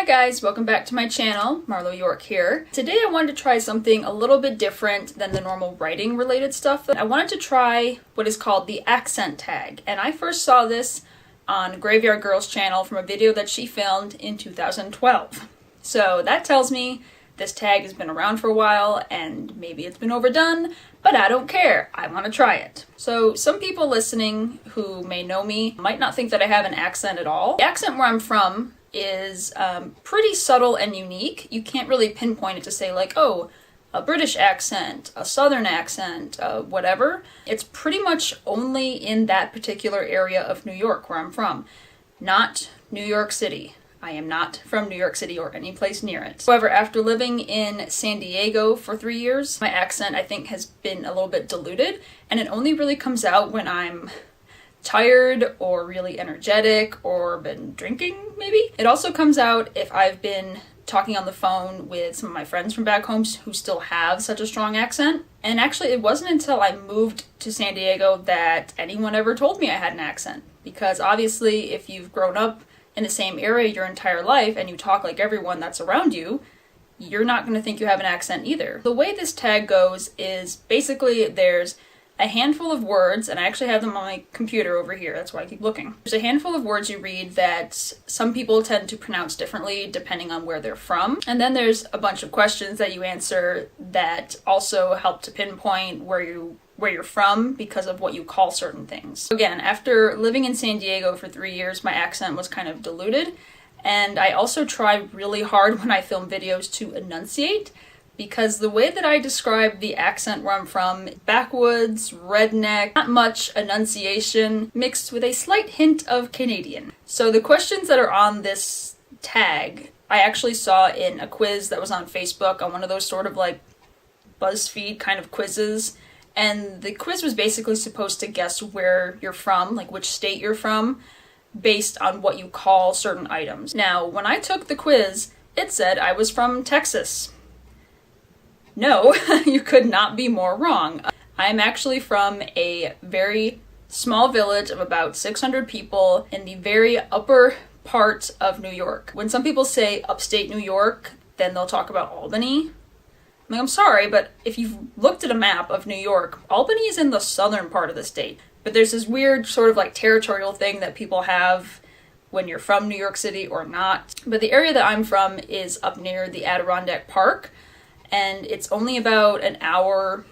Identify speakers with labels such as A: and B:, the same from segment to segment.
A: guys, welcome back to my channel. Marlo York here. Today I wanted to try something a little bit different than the normal writing related stuff. I wanted to try what is called the accent tag, and I first saw this on Graveyard Girl's channel from a video that she filmed in 2012. So that tells me this tag has been around for a while and maybe it's been overdone, but I don't care. I want to try it. So some people listening who may know me might not think that I have an accent at all. The accent where I'm from is pretty subtle and unique. You can't really pinpoint it to say like, oh, a British accent, a Southern accent, whatever. It's pretty much only in that particular area of New York where I'm from, not New York City. I am not from New York City or any place near it. However, after living in San Diego for 3 years, my accent I think has been a little bit diluted, and it only really comes out when I'm tired or really energetic or been drinking, maybe. It also comes out if I've been talking on the phone with some of my friends from back home who still have such a strong accent. And actually, it wasn't until I moved to San Diego that anyone ever told me I had an accent. Because obviously, if you've grown up in the same area your entire life and you talk like everyone that's around you, you're not going to think you have an accent either. The way this tag goes is basically there's a handful of words, and I actually have them on my computer over here, that's why I keep looking. There's a handful of words you read that some people tend to pronounce differently depending on where they're from. And then there's a bunch of questions that you answer that also help to pinpoint where you're from because of what you call certain things. Again, after living in San Diego for 3 years, my accent was kind of diluted, and I also try really hard when I film videos to enunciate, because the way that I describe the accent where I'm from, backwoods, redneck, not much enunciation, mixed with a slight hint of Canadian. So the questions that are on this tag, I actually saw in a quiz that was on Facebook, on one of those sort of like BuzzFeed kind of quizzes. And the quiz was basically supposed to guess where you're from, like which state you're from, based on what you call certain items. Now, when I took the quiz, it said I was from Texas. No, you could not be more wrong. I am actually from a very small village of about 600 people in the very upper part of New York. When some people say upstate New York, then they'll talk about Albany. I'm sorry, but if you've looked at a map of New York, Albany is in the southern part of the state. But there's this weird sort of like territorial thing that people have when you're from New York City or not. But the area that I'm from is up near the Adirondack Park, and it's only about an hour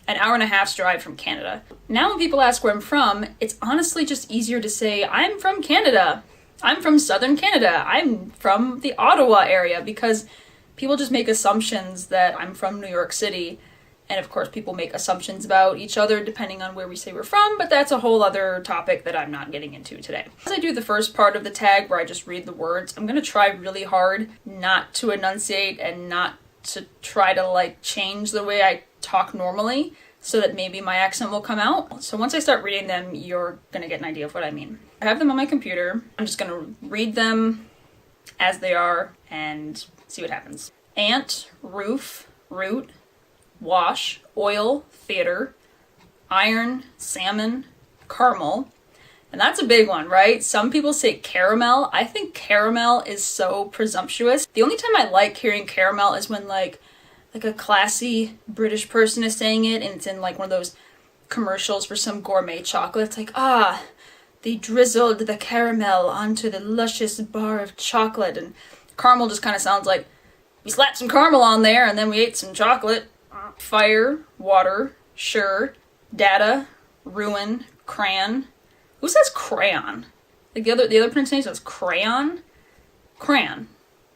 A: and a half's drive from Canada. Now when people ask where I'm from, it's honestly just easier to say, I'm from Canada. I'm from southern Canada. I'm from the Ottawa area, because people just make assumptions that I'm from New York City. And of course, people make assumptions about each other depending on where we say we're from, but that's a whole other topic that I'm not getting into today. As I do the first part of the tag where I just read the words, I'm going to try really hard not to enunciate and not to try to like change the way I talk normally so that maybe my accent will come out. So once I start reading them, you're going to get an idea of what I mean. I have them on my computer. I'm just going to read them as they are and see what happens. Ant, roof, root, wash, oil, theater, iron, salmon, caramel. And that's a big one, right? Some people say caramel. I think caramel is so presumptuous. The only time I like hearing caramel is when like a classy British person is saying it, and it's in like one of those commercials for some gourmet chocolate. It's like, they drizzled the caramel onto the luscious bar of chocolate. And caramel just kind of sounds like we slapped some caramel on there and then we ate some chocolate. Fire, water, sure, data, ruin, crayon. Who says crayon? Like the other pronunciation is crayon? Crayon.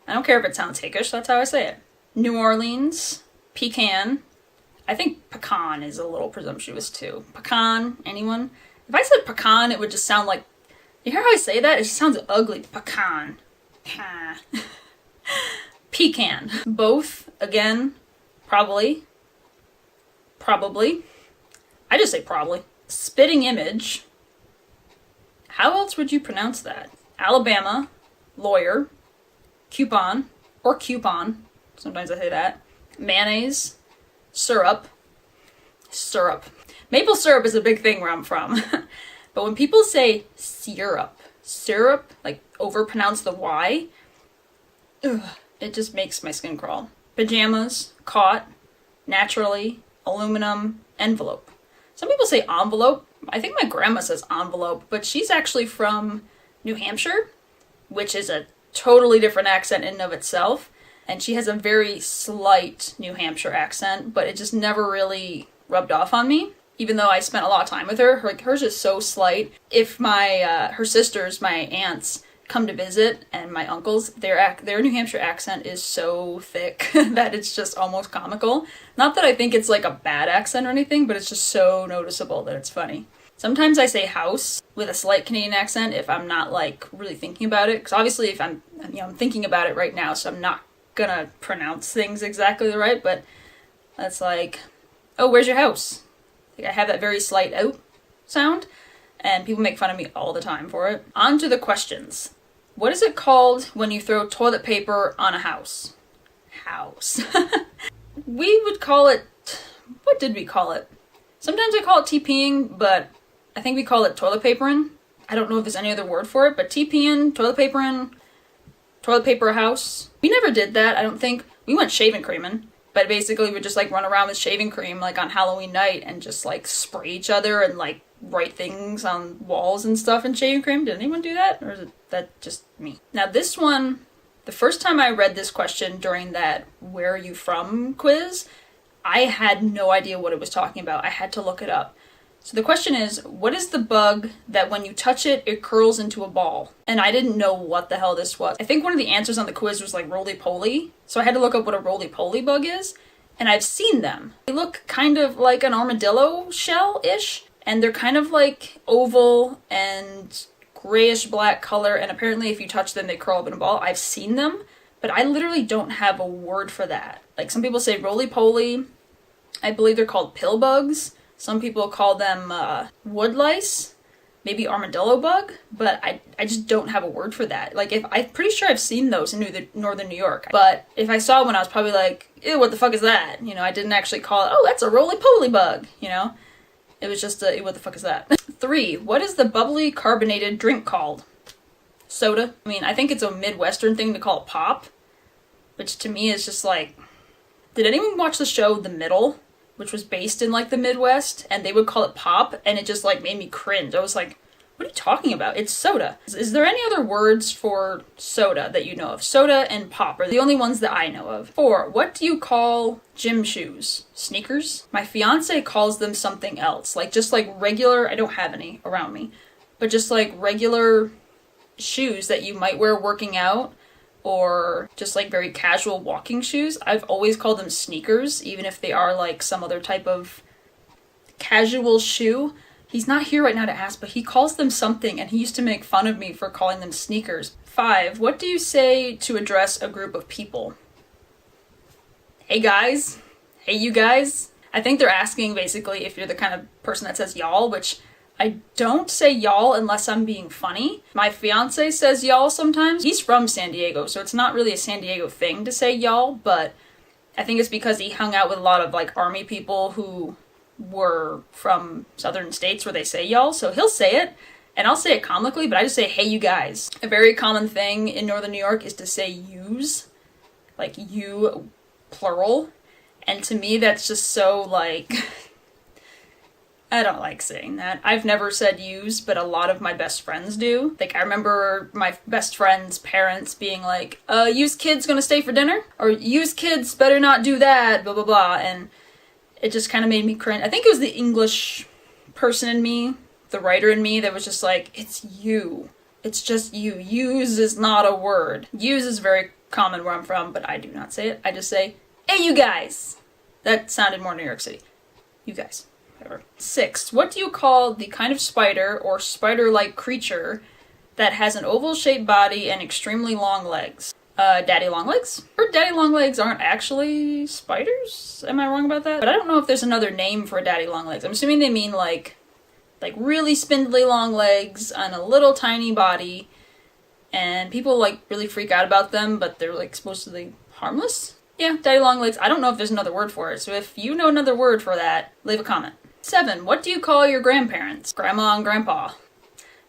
A: I don't care if it sounds hickish, that's how I say it. New Orleans, pecan. I think pecan is a little presumptuous too. Pecan, anyone? If I said pecan, it would just sound like, you hear how I say that? It just sounds ugly. Pecan. Pecan. Both, again, probably. Probably. I just say probably. Spitting image. How else would you pronounce that? Alabama, lawyer, coupon, or coupon. Sometimes I say that. Mayonnaise, syrup. Maple syrup is a big thing where I'm from. But when people say syrup, like overpronounce the Y, Ugh, it just makes my skin crawl. Pajamas, caught, naturally, aluminum, envelope. Some people say envelope. I think my grandma says envelope, but she's actually from New Hampshire, which is a totally different accent in and of itself. And she has a very slight New Hampshire accent, but it just never really rubbed off on me. Even though I spent a lot of time with her, like hers is so slight. If her sisters, my aunts, come to visit, and my uncles, their New Hampshire accent is so thick that it's just almost comical. Not that I think it's like a bad accent or anything, but it's just so noticeable that it's funny. Sometimes I say house with a slight Canadian accent if I'm not like really thinking about it, because obviously if I'm thinking about it right now, so I'm not gonna pronounce things exactly right, but that's like, oh, where's your house? Like I have that very slight out sound, and people make fun of me all the time for it. On to the questions. What is it called when you throw toilet paper on a house? House. We would call it, what did we call it? Sometimes I call it TPing, but I think we call it toilet papering. I don't know if there's any other word for it, but TPing, toilet paper a house. We never did that, I don't think. We went shaving creaming. But basically, we would just, like, run around with shaving cream, like, on Halloween night and just, like, spray each other and, like, write things on walls and stuff in shaving cream. Did anyone do that? Or is that just me? Now, this one, the first time I read this question during that Where Are You From quiz, I had no idea what it was talking about. I had to look it up. So the question is, what is the bug that when you touch it, it curls into a ball? And I didn't know what the hell this was. I think one of the answers on the quiz was like roly-poly. So I had to look up what a roly-poly bug is. And I've seen them. They look kind of like an armadillo shell-ish. And they're kind of like oval and grayish black color. And apparently if you touch them, they curl up in a ball. I've seen them, but I literally don't have a word for that. Like some people say roly-poly. I believe they're called pill bugs. Some people call them wood lice, maybe armadillo bug, but I just don't have a word for that. Like, I'm pretty sure I've seen those in northern New York, but if I saw one, I was probably like, ew, what the fuck is that? You know, I didn't actually call it, oh, that's a roly-poly bug, you know? It was just a, what the fuck is that? 3, what is the bubbly carbonated drink called? Soda. I mean, I think it's a Midwestern thing to call it pop, which to me is just like, did anyone watch the show The Middle? Which was based in, like, the Midwest, and they would call it pop, and it just, like, made me cringe. I was like, what are you talking about? It's soda. Is there any other words for soda that you know of? Soda and pop are the only ones that I know of. 4, what do you call gym shoes? Sneakers? My fiance calls them something else. Like, just, like, regular, I don't have any around me, but just, like, regular shoes that you might wear working out, or just like very casual walking shoes. I've always called them sneakers, even if they are like some other type of casual shoe. He's not here right now to ask, but he calls them something, and he used to make fun of me for calling them sneakers. 5, what do you say to address a group of people? Hey guys. Hey you guys. I think they're asking basically if you're the kind of person that says y'all, which I don't say y'all unless I'm being funny. My fiance says y'all sometimes. He's from San Diego, so it's not really a San Diego thing to say y'all, but I think it's because he hung out with a lot of like army people who were from southern states where they say y'all, so he'll say it, and I'll say it comically, but I just say hey you guys. A very common thing in northern New York is to say yous, like you plural, and to me that's just so like... I don't like saying that. I've never said use, but a lot of my best friends do. Like, I remember my best friend's parents being like, use kids gonna stay for dinner? Or use kids better not do that, blah, blah, blah. And it just kind of made me cringe. I think it was the English person in me, the writer in me, that was just like, it's you. It's just you. Use is not a word. Use is very common where I'm from, but I do not say it. I just say, hey, you guys. That sounded more New York City. You guys. 6, what do you call the kind of spider or spider-like creature that has an oval-shaped body and extremely long legs? Daddy long legs? Or daddy long legs aren't actually spiders? Am I wrong about that? But I don't know if there's another name for daddy long legs. I'm assuming they mean like really spindly long legs on a little tiny body, and people like really freak out about them, but they're like supposedly harmless? Yeah, daddy long legs. I don't know if there's another word for it, so if you know another word for that, leave a comment. 7, what do you call your grandparents? Grandma and grandpa.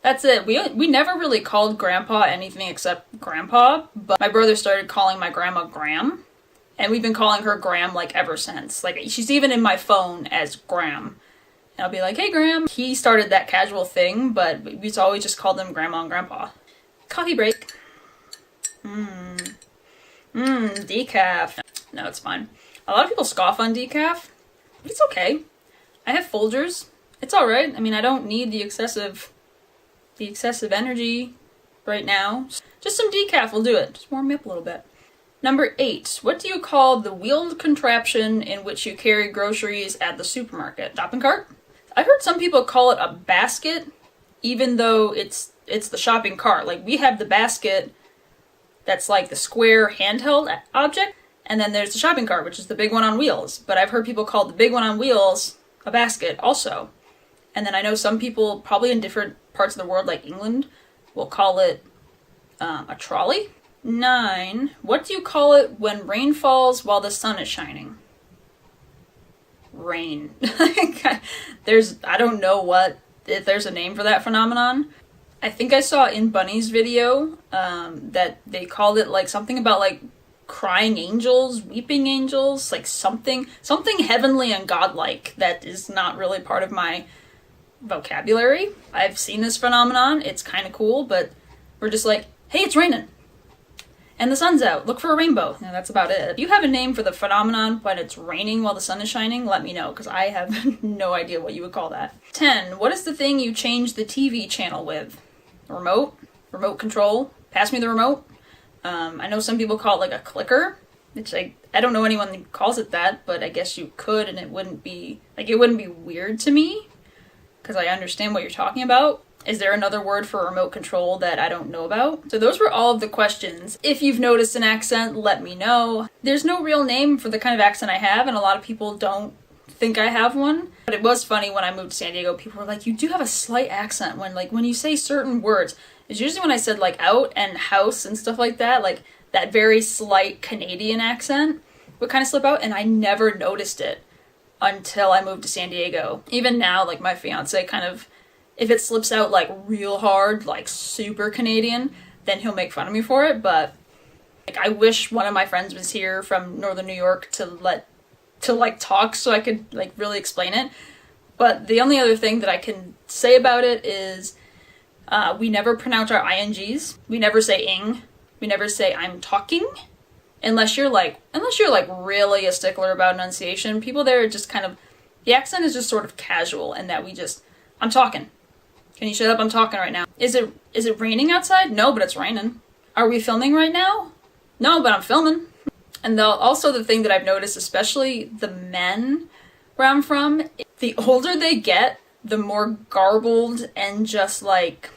A: That's it. We never really called Grandpa anything except Grandpa, but my brother started calling my grandma Gram, and we've been calling her Gram like ever since. Like, she's even in my phone as Gram. And I'll be like, hey Gram. He started that casual thing, but we've always just called them Grandma and Grandpa. Coffee break. Decaf. No, it's fine. A lot of people scoff on decaf, but it's okay. I have Folgers. It's alright. I mean, I don't need the excessive energy right now. Just some decaf will do it. Just warm me up a little bit. Number 8. What do you call the wheeled contraption in which you carry groceries at the supermarket? Shopping cart? I've heard some people call it a basket, even though it's the shopping cart. Like, we have the basket that's like the square handheld object, and then there's the shopping cart, which is the big one on wheels. But I've heard people call the big one on wheels a basket also. And then I know some people, probably in different parts of the world, like England, will call it a trolley. 9. What do you call it when rain falls while the sun is shining? Rain. I don't know if there's a name for that phenomenon. I think I saw in Bunny's video that they called it like something about like crying angels, weeping angels, like something heavenly and godlike that is not really part of my vocabulary. I've seen this phenomenon. It's kind of cool, but we're just like, hey, it's raining. And the sun's out. Look for a rainbow. And that's about it. If you have a name for the phenomenon when it's raining while the sun is shining, let me know, because I have no idea what you would call that. 10. What is the thing you change the TV channel with? Remote? Remote control? Pass me the remote? I know some people call it like a clicker, which I don't know anyone who calls it that, but I guess you could, and it wouldn't be weird to me, because I understand what you're talking about. Is there another word for remote control that I don't know about? So those were all of the questions. If you've noticed an accent, let me know. There's no real name for the kind of accent I have, and a lot of people don't think I have one. But it was funny when I moved to San Diego, people were like, you do have a slight accent when you say certain words. It's usually when I said like out and house and stuff like that that very slight Canadian accent would kind of slip out, and I never noticed it until I moved to San Diego. Even now, like my fiance kind of, if it slips out like real hard, like super Canadian, then he'll make fun of me for it. But like, I wish one of my friends was here from Northern New York to talk so I could like really explain it. But the only other thing that I can say about it is we never pronounce our INGs. We never say ing. We never say I'm talking. Unless you're like really a stickler about enunciation. People there are just kind of, the accent is just sort of casual, and that I'm talking. Can you shut up? I'm talking right now. Is it raining outside? No, but it's raining. Are we filming right now? No, but I'm filming. And also the thing that I've noticed, especially the men where I'm from, the older they get, the more garbled and just like,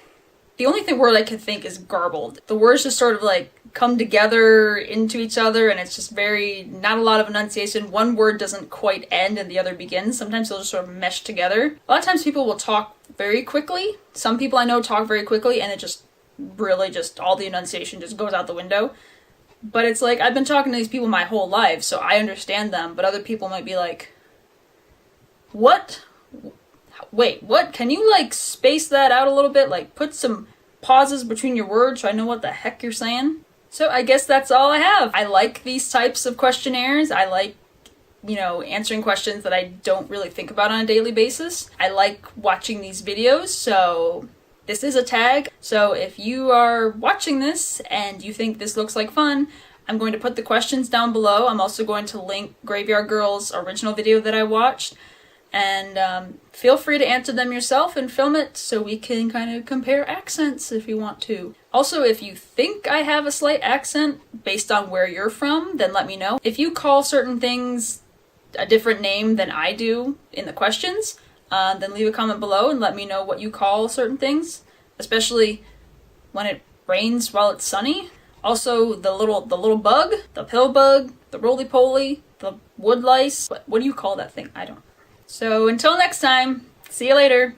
A: the only word I can think is garbled. The words just sort of like come together into each other, and it's just not a lot of enunciation. One word doesn't quite end and the other begins. Sometimes they'll just sort of mesh together. A lot of times people will talk very quickly. Some people I know talk very quickly, and it just really just all the enunciation just goes out the window. But it's like, I've been talking to these people my whole life, so I understand them, but other people might be like, what? Wait, what? Can you like space that out a little bit? Like put some pauses between your words so I know what the heck you're saying? So I guess that's all I have. I like these types of questionnaires. I like, answering questions that I don't really think about on a daily basis. I like watching these videos, so this is a tag. So if you are watching this and you think this looks like fun, I'm going to put the questions down below. I'm also going to link Graveyard Girl's original video that I watched. And feel free to answer them yourself and film it so we can kind of compare accents if you want to. Also, if you think I have a slight accent based on where you're from, then let me know. If you call certain things a different name than I do in the questions, then leave a comment below and let me know what you call certain things, especially when it rains while it's sunny. Also, the little bug, the pill bug, the roly-poly, the wood lice. What do you call that thing? I don't know. So until next time, see you later.